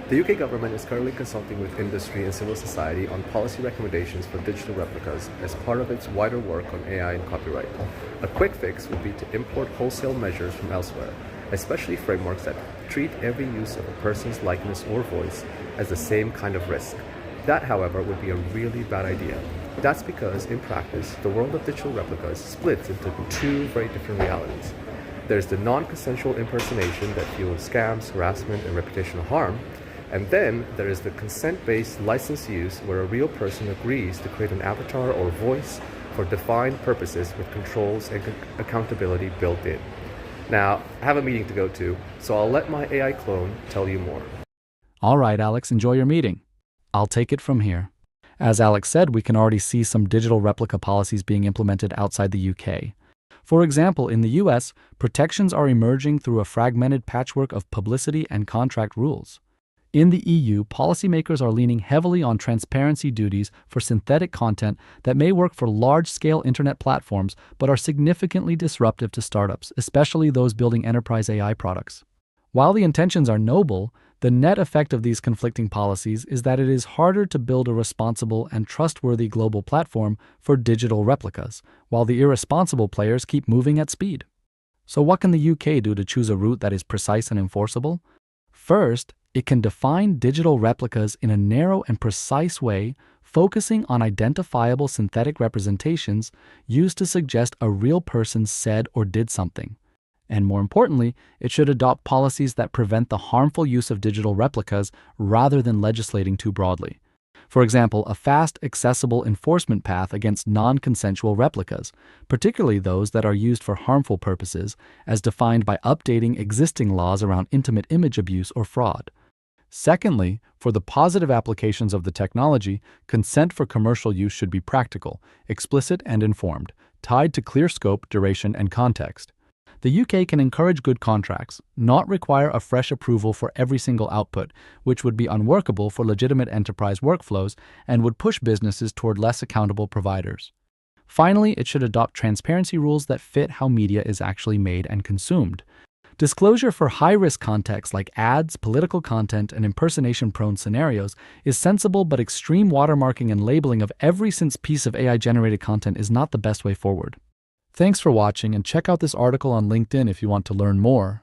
The UK government is currently consulting with industry and civil society on policy recommendations for digital replicas as part of its wider work on AI and copyright. A quick fix would be to import wholesale measures from elsewhere, especially frameworks that treat every use of a person's likeness or voice as the same kind of risk. That, however, would be a really bad idea. That's because, in practice, the world of digital replicas splits into two very different realities. There's the non-consensual impersonation that fuels scams, harassment, and reputational harm. And then there is the consent-based license use where a real person agrees to create an avatar or voice for defined purposes with controls and accountability built in. Now, I have a meeting to go to, so I'll let my AI clone tell you more. All right, Alex, enjoy your meeting. I'll take it from here. As Alex said, we can already see some digital replica policies being implemented outside the UK. For example, in the US, protections are emerging through a fragmented patchwork of publicity and contract rules. In the EU, policymakers are leaning heavily on transparency duties for synthetic content that may work for large-scale internet platforms but are significantly disruptive to startups, especially those building enterprise AI products. While the intentions are noble, the net effect of these conflicting policies is that it is harder to build a responsible and trustworthy global platform for digital replicas, while the irresponsible players keep moving at speed. So what can the UK do to choose a route that is precise and enforceable? First, it can define digital replicas in a narrow and precise way, focusing on identifiable synthetic representations used to suggest a real person said or did something. And more importantly, it should adopt policies that prevent the harmful use of digital replicas rather than legislating too broadly. For example, a fast, accessible enforcement path against non-consensual replicas, particularly those that are used for harmful purposes, as defined by updating existing laws around intimate image abuse or fraud. Secondly, for the positive applications of the technology, consent for commercial use should be practical, explicit, and informed, tied to clear scope, duration, and context. The UK can encourage good contracts, not require a fresh approval for every single output, which would be unworkable for legitimate enterprise workflows and would push businesses toward less accountable providers. Finally, it should adopt transparency rules that fit how media is actually made and consumed. Disclosure for high-risk contexts like ads, political content, and impersonation-prone scenarios is sensible, but extreme watermarking and labeling of every piece of AI-generated content is not the best way forward. Thanks for watching, and check out this article on LinkedIn if you want to learn more.